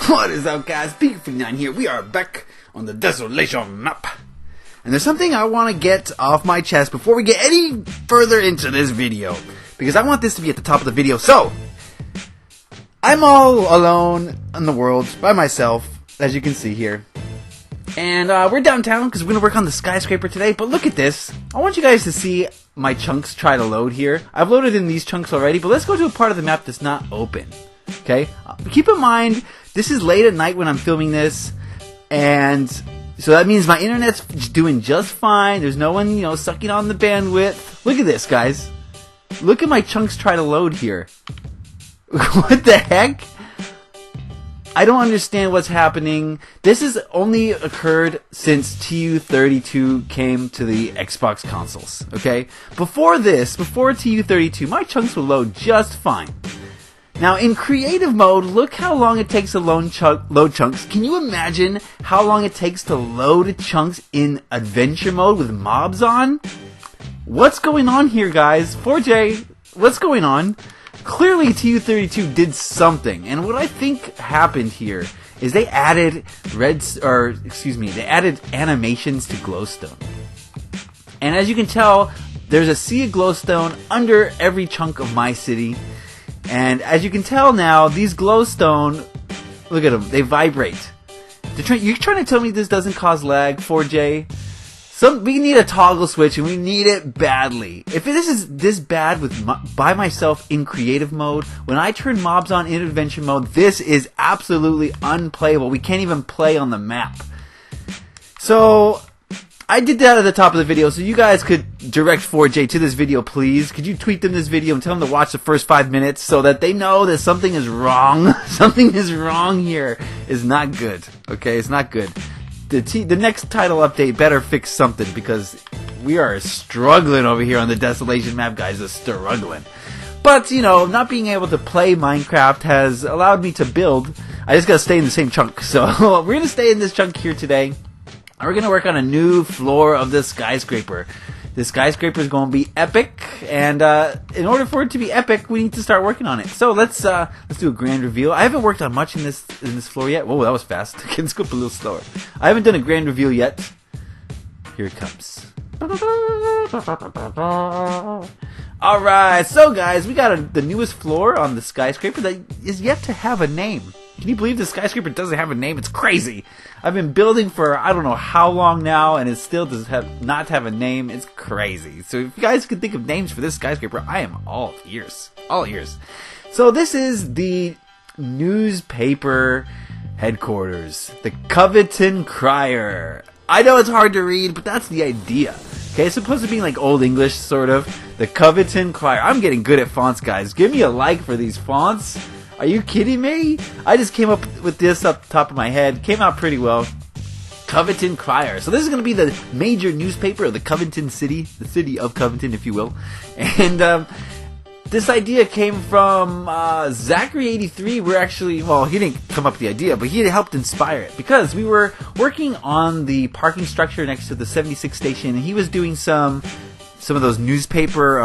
What is up, guys? Beancrew49 here. We are back on the Desolation map. And there's something I want to get off my chest before we get any further into this video, because I want this to be at the top of the video. So, I'm all alone in the world, by myself, as you can see here. And we're downtown because we're going to work on the skyscraper today. But look at this. I want you guys to see my chunks try to load here. I've loaded in these chunks already, but let's go to a part of the map that's not open. Okay? Keep in mind, this is late at night when I'm filming this, and so that means my internet's doing just fine. There's no one, sucking on the bandwidth. Look at this, guys. Look at my chunks try to load here. What the heck? I don't understand what's happening. This has only occurred since TU32 came to the Xbox consoles, okay? Before TU32, my chunks would load just fine. Now, in creative mode, look how long it takes to load chunks. Can you imagine how long it takes to load chunks in adventure mode with mobs on? What's going on here, guys? 4J, what's going on? Clearly, TU32 did something, and what I think happened here is they added they added animations to glowstone. And as you can tell, there's a sea of glowstone under every chunk of my city. And as you can tell now, these glowstone, look at them, they vibrate. You're trying to tell me this doesn't cause lag, 4J? We need a toggle switch, and we need it badly. If this is this bad by myself in creative mode, when I turn mobs on in adventure mode, this is absolutely unplayable. We can't even play on the map. So I did that at the top of the video, so you guys could direct 4J to this video, please. Could you tweet them this video and tell them to watch the first 5 minutes so that they know that something is wrong? Something is wrong here. It's not good. Okay, it's not good. The next title update better fix something, because we are struggling over here on the Desolation map, guys. Are struggling. But, not being able to play Minecraft has allowed me to build. I just gotta stay in the same chunk. So, we're gonna stay in this chunk here today. We're going to work on a new floor of the skyscraper. This skyscraper is going to be epic, and in order for it to be epic, we need to start working on it. So let's do a grand reveal. I haven't worked on much in this floor yet. Whoa, that was fast. Let's go up a little slower. I haven't done a grand reveal yet. Here it comes. Alright, so guys, we got the newest floor on the skyscraper that is yet to have a name. Can you believe the skyscraper doesn't have a name? It's crazy. I've been building for I don't know how long now, and it still does not have a name. It's crazy. So if you guys could think of names for this skyscraper, I am all ears. All ears. So this is the newspaper headquarters. The Coveton Crier. I know it's hard to read, but that's the idea. Okay, it's supposed to be like Old English, sort of. The Coveton Crier. I'm getting good at fonts, guys. Give me a like for these fonts. Are you kidding me? I just came up with this up the top of my head. Came out pretty well. Coveton Crier. So this is going to be the major newspaper of the Coveton city. The city of Coveton, if you will. And this idea came from Zachary83. We're actually, well, he didn't come up with the idea, but he had helped inspire it. Because we were working on the parking structure next to the 76 station. And he was doing some of those newspaper...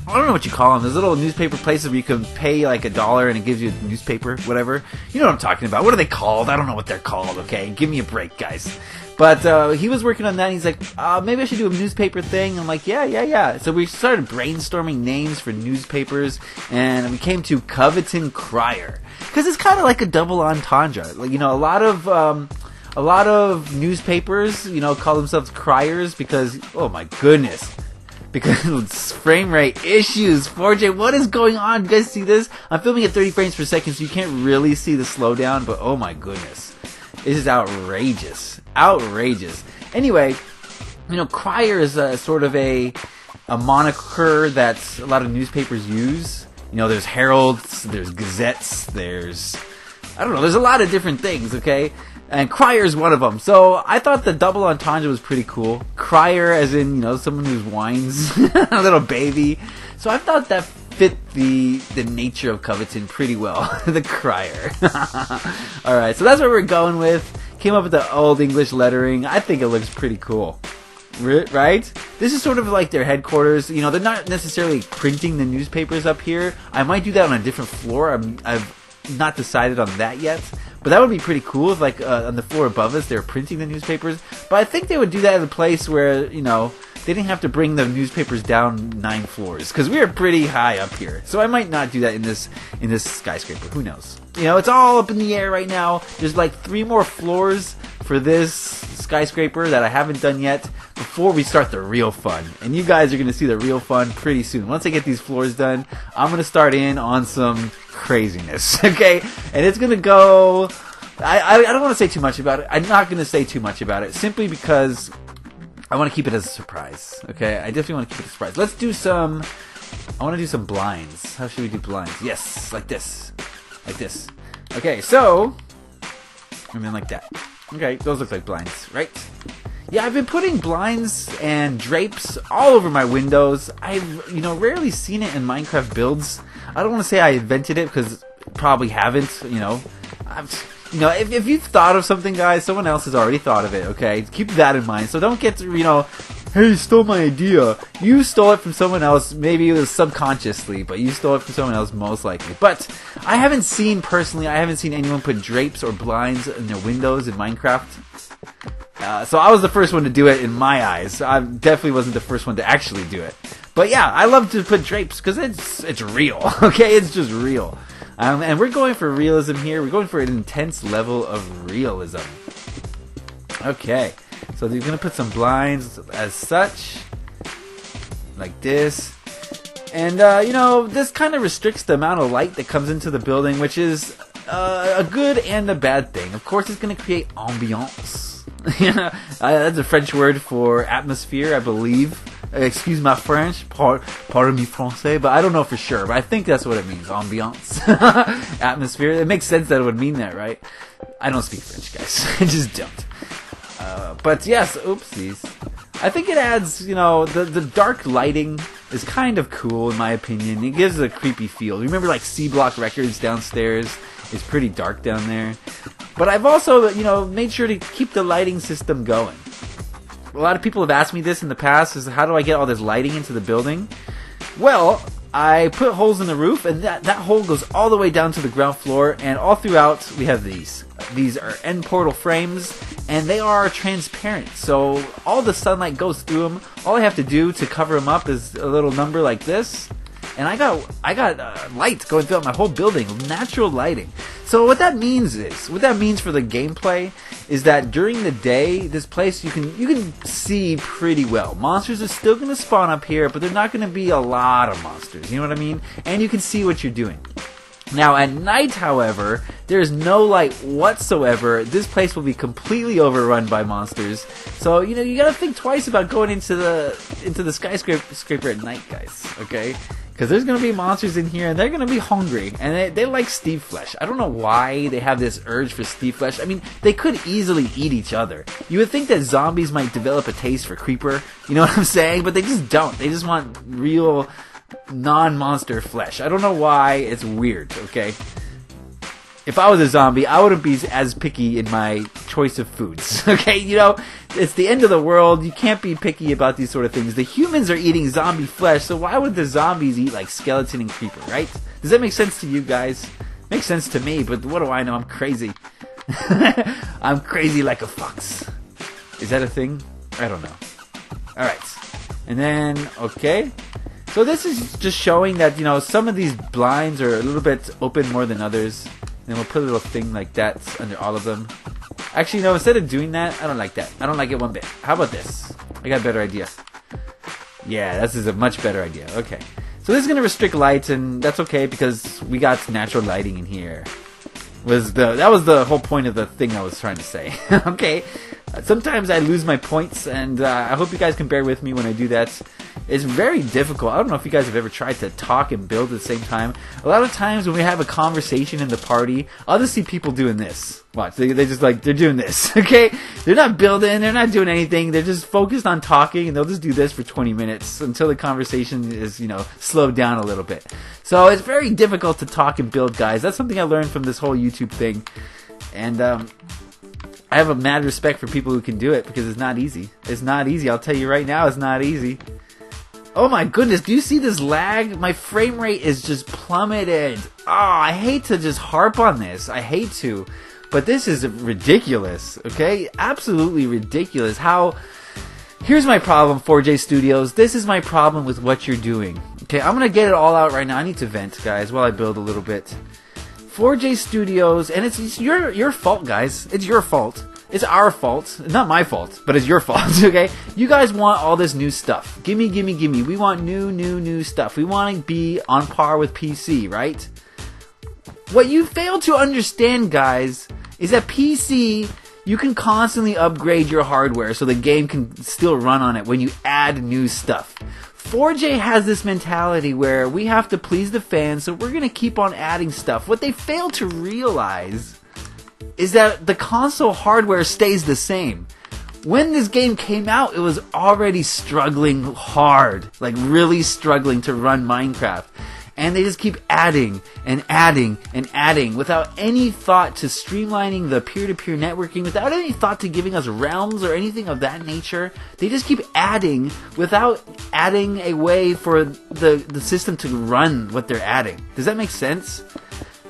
I don't know what you call them. There's little newspaper places where you can pay like $1 and it gives you a newspaper, whatever. You know what I'm talking about. What are they called? I don't know what they're called, okay? Give me a break, guys. But he was working on that, and he's like, maybe I should do a newspaper thing. I'm like, yeah. So we started brainstorming names for newspapers, and we came to Coveton Crier. Because it's kind of like a double entendre. Like, a lot of newspapers, call themselves criers because, oh my goodness. Because of frame rate issues. 4J, what is going on? You guys see this? I'm filming at 30 frames per second, so you can't really see the slowdown, but oh my goodness. This is outrageous. Outrageous. Anyway, crier is sort of a moniker that a lot of newspapers use. There's heralds, there's gazettes, there's a lot of different things, okay? And Crier is one of them. So I thought the double entendre was pretty cool. Crier as in, someone who whines. A little baby. So I thought that fit the nature of Coveton pretty well. The Crier. Alright, so that's what we're going with. Came up with the Old English lettering. I think it looks pretty cool. Right? This is sort of like their headquarters. They're not necessarily printing the newspapers up here. I might do that on a different floor. I've not decided on that yet. But that would be pretty cool if, like, on the floor above us, they were printing the newspapers. But I think they would do that in a place where, you know, they didn't have to bring the newspapers down 9 floors, because we are pretty high up here. So I might not do that in this skyscraper. Who knows? You know, it's all up in the air right now. There's like 3 more floors for this skyscraper that I haven't done yet before we start the real fun. And you guys are going to see the real fun pretty soon. Once I get these floors done, I'm going to start in on some craziness, okay? And it's going to go... I don't want to say too much about it. I'm not going to say too much about it, simply because I want to keep it as a surprise, okay? I definitely want to keep it a surprise. Let's do some... I want to do some blinds. How should we do blinds? Yes, like this. Like this. Okay, so... I mean, like that. Okay, those look like blinds, right? Yeah, I've been putting blinds and drapes all over my windows. I've, you know, rarely seen it in Minecraft builds. I don't want to say I invented it, because probably haven't, you know. If you've thought of something, guys, someone else has already thought of it, okay? Keep that in mind. So don't get to, you know, hey, you stole my idea. You stole it from someone else. Maybe it was subconsciously, but you stole it from someone else most likely. But I haven't seen anyone put drapes or blinds in their windows in Minecraft. So I was the first one to do it in my eyes. I definitely wasn't the first one to actually do it. But yeah, I love to put drapes because it's real, okay? It's just real. And we're going for realism here. We're going for an intense level of realism. Okay, so you're going to put some blinds as such, like this. And, you know, this kind of restricts the amount of light that comes into the building, which is a good and a bad thing. Of course, it's going to create ambiance. That's a French word for atmosphere, I believe. Excuse my French, pardon me français, but I don't know for sure. But I think that's what it means, ambiance, atmosphere. It makes sense that it would mean that, right? I don't speak French, guys. I just don't. But yes, oopsies. I think it adds, you know, the dark lighting is kind of cool in my opinion. It gives a creepy feel. Remember, like C Block Records downstairs is pretty dark down there. But I've also, you know, made sure to keep the lighting system going. A lot of people have asked me this in the past, is how do I get all this lighting into the building? Well, I put holes in the roof, and that hole goes all the way down to the ground floor, and all throughout we have these. These are end portal frames, and they are transparent, so all the sunlight goes through them. All I have to do to cover them up is a little number like this, and I got light going throughout my whole building, natural lighting. So what that means for the gameplay is that during the day, this place you can see pretty well. Monsters are still going to spawn up here, but they're not going to be a lot of monsters. You know what I mean? And you can see what you're doing. Now at night, however, there is no light whatsoever. This place will be completely overrun by monsters. So you know you got to think twice about going into the skyscraper at night, guys. Okay. Because there's going to be monsters in here, and they're going to be hungry, and they like Steve flesh. I don't know why they have this urge for Steve flesh. I mean, they could easily eat each other. You would think that zombies might develop a taste for creeper, you know what I'm saying? But they just don't. They just want real non-monster flesh. I don't know why. It's weird, okay? If I was a zombie, I wouldn't be as picky in my choice of foods, okay? You know, it's the end of the world. You can't be picky about these sort of things. The humans are eating zombie flesh, so why would the zombies eat like skeleton and creeper, right? Does that make sense to you guys? Makes sense to me, but what do I know? I'm crazy. I'm crazy like a fox. Is that a thing? I don't know. Alright. And then, okay. So this is just showing that, you know, some of these blinds are a little bit open more than others. And we'll put a little thing like that under all of them. Actually, no, instead of doing that, I don't like that. I don't like it one bit. How about this? I got a better idea. Yeah, this is a much better idea. Okay. So this is going to restrict light, and that's okay because we got natural lighting in here. That was the whole point of the thing I was trying to say. Okay. Sometimes I lose my points, and I hope you guys can bear with me when I do that. It's very difficult. I don't know if you guys have ever tried to talk and build at the same time. A lot of times when we have a conversation in the party, I'll just see people doing this. Watch, they're just like, they're doing this, okay? They're not building, they're not doing anything, they're just focused on talking, and they'll just do this for 20 minutes until the conversation is, you know, slowed down a little bit. So it's very difficult to talk and build, guys. That's something I learned from this whole YouTube thing. And, I have a mad respect for people who can do it because it's not easy. It's not easy. I'll tell you right now, it's not easy. Oh my goodness, do you see this lag? My frame rate is just plummeted. Oh, I hate to just harp on this. I hate to. But this is ridiculous, okay? Absolutely ridiculous. Here's my problem, 4J Studios. This is my problem with what you're doing. Okay, I'm going to get it all out right now. I need to vent, guys, while I build a little bit. 4J Studios, and it's your fault, guys. It's your fault. It's our fault. Not my fault, but it's your fault, okay? You guys want all this new stuff. Gimme, gimme, gimme. We want new stuff. We want to be on par with PC, right? What you fail to understand, guys, is that PC, you can constantly upgrade your hardware so the game can still run on it when you add new stuff. 4J has this mentality where we have to please the fans, so we're going to keep on adding stuff. What they fail to realize is that the console hardware stays the same. When this game came out, it was already struggling hard, like really struggling to run Minecraft. And they just keep adding and adding and adding without any thought to streamlining the peer-to-peer networking, without any thought to giving us realms or anything of that nature. They just keep adding without adding a way for the system to run what they're adding. Does that make sense?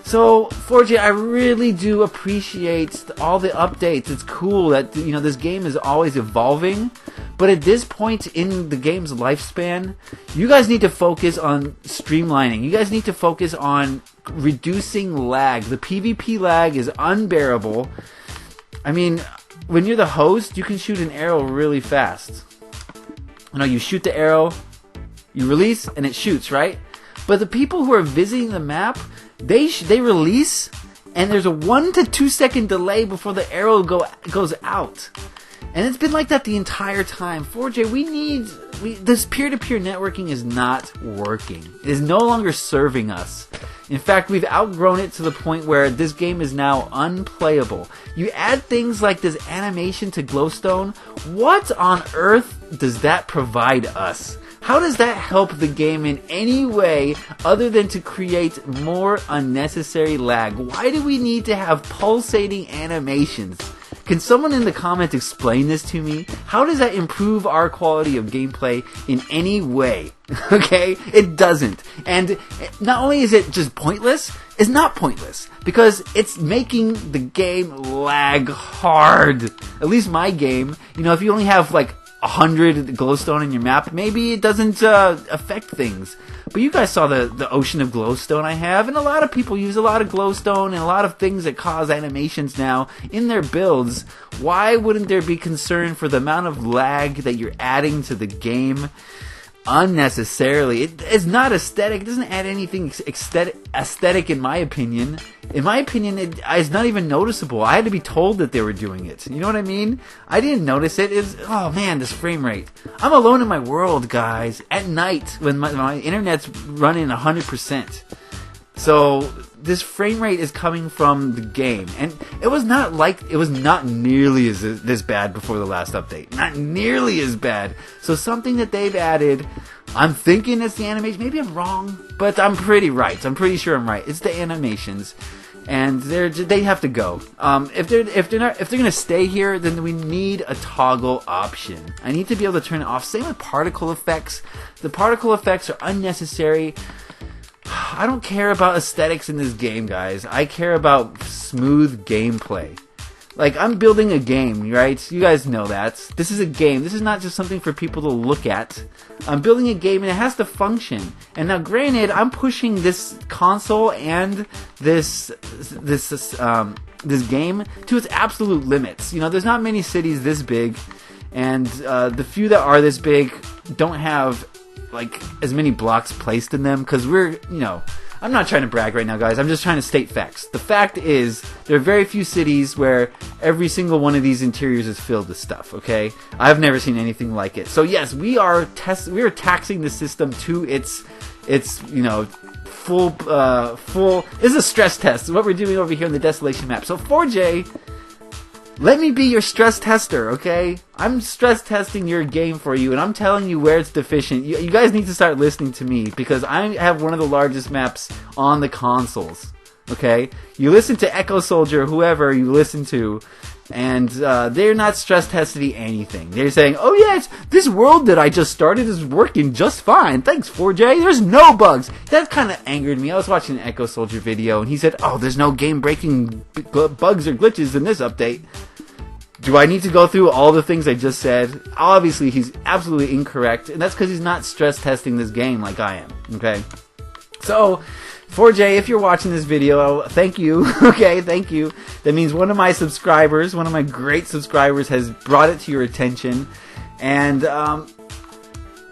So, 4J, I really do appreciate all the updates. It's cool that, this game is always evolving. But at this point in the game's lifespan, you guys need to focus on streamlining. You guys need to focus on reducing lag. The PvP lag is unbearable. I mean, when you're the host, you can shoot an arrow really fast. You shoot the arrow, you release, and it shoots, right? But the people who are visiting the map, they release, and there's a 1 to 2 second delay before the arrow goes out. And it's been like that the entire time. 4J, this peer-to-peer networking is not working. It is no longer serving us. In fact, we've outgrown it to the point where this game is now unplayable. You add things like this animation to glowstone. What on earth does that provide us? How does that help the game in any way other than to create more unnecessary lag? Why do we need to have pulsating animations? Can someone in the comments explain this to me? How does that improve our quality of gameplay in any way? Okay? It doesn't. And not only is it just pointless, it's not pointless. Because it's making the game lag hard. At least my game, if you only have 100 glowstone in your map, maybe it doesn't affect things. But you guys saw the ocean of glowstone I have, and a lot of people use a lot of glowstone and a lot of things that cause animations now in their builds. Why wouldn't there be concern for the amount of lag that you're adding to the game unnecessarily? It's not aesthetic. It doesn't add anything aesthetic in my opinion. In my opinion, it's not even noticeable. I had to be told that they were doing it. You know what I mean? I didn't notice it. Oh man, this frame rate. I'm alone in my world, guys. At night, when my internet's running 100%. So this frame rate is coming from the game, and it was not nearly this bad before the last update. Not nearly as bad. So something that they've added, I'm thinking it's the animation. Maybe I'm wrong, but I'm pretty right. I'm pretty sure I'm right. It's the animations, and they have to go. If they're gonna stay here, then we need a toggle option. I need to be able to turn it off. Same with particle effects. The particle effects are unnecessary. I don't care about aesthetics in this game, guys. I care about smooth gameplay. I'm building a game, right? You guys know that. This is a game. This is not just something for people to look at. I'm building a game, and it has to function. And now, granted, I'm pushing this console and this game to its absolute limits. There's not many cities this big, and the few that are this big don't have as many blocks placed in them, because I'm not trying to brag right now, guys. I'm just trying to state facts. The fact is, there are very few cities where every single one of these interiors is filled with stuff, okay? I've never seen anything like it. So yes, we are taxing the system to its full, this is a stress test. What we're doing over here on the Desolation map. So 4J, let me be your stress tester, okay? I'm stress testing your game for you, and I'm telling you where it's deficient. You guys need to start listening to me, because I have one of the largest maps on the consoles, okay? You listen to Echo Soldier, whoever you listen to, And they're not stress testing anything. They're saying, oh yes, this world that I just started is working just fine. Thanks, 4J. There's no bugs. That kind of angered me. I was watching an Echo Soldier video, and he said, oh, there's no game-breaking bugs or glitches in this update. Do I need to go through all the things I just said? Obviously, he's absolutely incorrect, and that's because he's not stress testing this game like I am, okay? So, 4J, if you're watching this video, thank you, okay, thank you. That means one of my subscribers, one of my great subscribers has brought it to your attention, and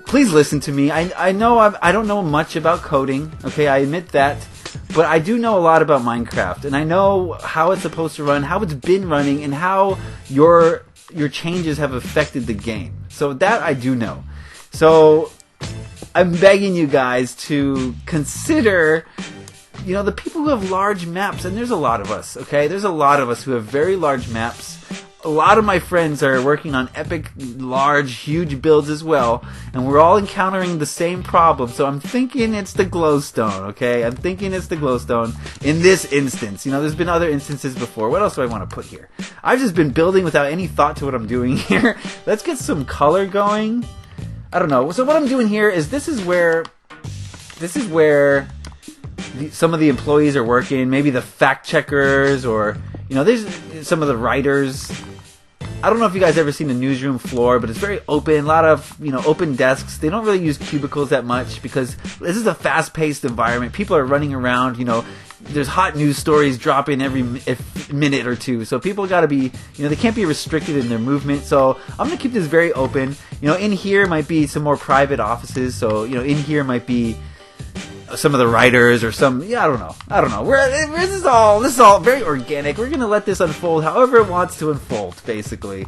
please listen to me. I know I don't know much about coding, okay, I admit that, but I do know a lot about Minecraft, and I know how it's supposed to run, how it's been running, and how your changes have affected the game. So that I do know. So I'm begging you guys to consider, you know, the people who have large maps, and there's a lot of us, okay? There's a lot of us who have very large maps. A lot of my friends are working on epic, large, huge builds as well, and we're all encountering the same problem, so I'm thinking it's the glowstone, okay? I'm thinking it's the glowstone in this instance. You know, there's been other instances before. What else do I want to put here? I've just been building without any thought to what I'm doing here. Let's get some color going. I don't know. So what I'm doing here is this is where some of the employees are working. Maybe the fact checkers, or you know, there's some of the writers. I don't know if you guys ever seen the newsroom floor, but it's very open. A lot of, you know, open desks. They don't really use cubicles that much because this is a fast-paced environment. People are running around. You know, there's hot news stories dropping every minute or two. So people got to be, you know, they can't be restricted in their movement. So I'm going to keep this very open. You know, in here might be some more private offices. So, you know, in here might be some of the writers or some, yeah, I don't know. This is all very organic. We're going to let this unfold however it wants to unfold, basically.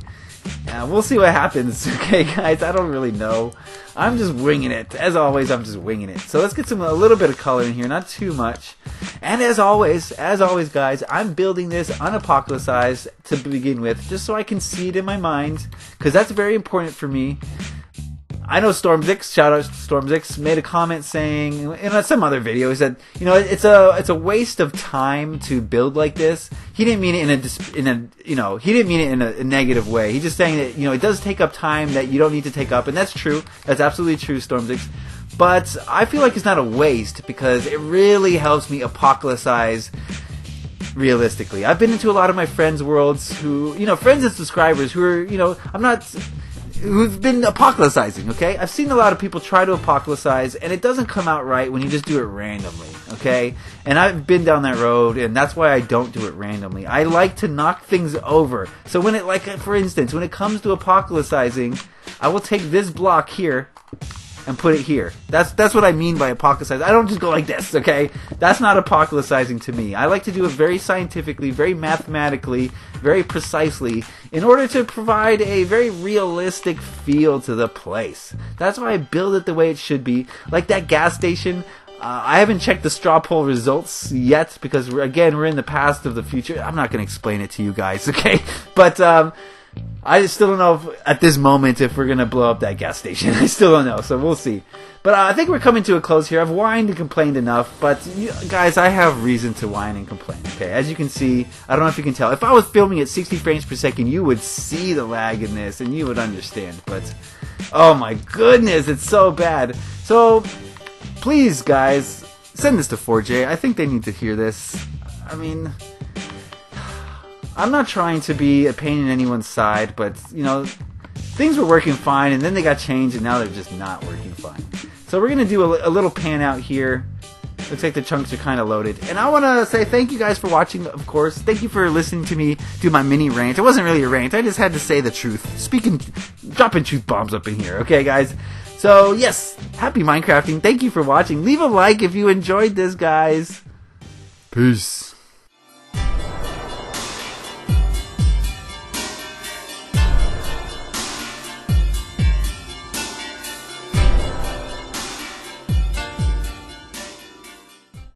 We'll see what happens, okay, guys? I don't really know. I'm just winging it. As always, I'm just winging it. So let's get a little bit of color in here, not too much. And as always, guys, I'm building this unapocalypsized to begin with, just so I can see it in my mind, because that's very important for me. I know Stormzix, shout out to Stormzix, made a comment saying in some other video, he said, you know, it's a waste of time to build like this. He didn't mean it he didn't mean it in a negative way. He's just saying that, you know, it does take up time that you don't need to take up, and that's true. That's absolutely true, Stormzix. But I feel like it's not a waste because it really helps me apocalypsize realistically. I've been into a lot of my friends' worlds who, you know, friends and subscribers who are, you know, who've been apocalypsizing, okay? I've seen a lot of people try to apocalypsize, and it doesn't come out right when you just do it randomly, okay? And I've been down that road, and that's why I don't do it randomly. I like to knock things over. So when it, like, for instance, when it comes to apocalypsizing, I will take this block here and put it here. That's what I mean by apocalypsizing. I don't just go like this, okay? That's not apocalypsizing to me. I like to do it very scientifically, very mathematically, very precisely, in order to provide a very realistic feel to the place. That's why I build it the way it should be. Like that gas station, I haven't checked the straw poll results yet because, we're in the past of the future. I'm not going to explain it to you guys, okay? But, I still don't know at this moment if we're going to blow up that gas station. I still don't know, so we'll see. But I think we're coming to a close here. I've whined and complained enough, but guys, I have reason to whine and complain. Okay, as you can see, I don't know if you can tell. If I was filming at 60 frames per second, you would see the lag in this, and you would understand. But, oh my goodness, it's so bad. So, please, guys, send this to 4J. I think they need to hear this. I mean, I'm not trying to be a pain in anyone's side, but, you know, things were working fine, and then they got changed, and now they're just not working fine. So we're going to do a little pan out here. Looks like the chunks are kind of loaded. And I want to say thank you guys for watching, of course. Thank you for listening to me do my mini rant. It wasn't really a rant. I just had to say the truth. Dropping truth bombs up in here. Okay, guys? So, yes, happy Minecrafting. Thank you for watching. Leave a like if you enjoyed this, guys. Peace.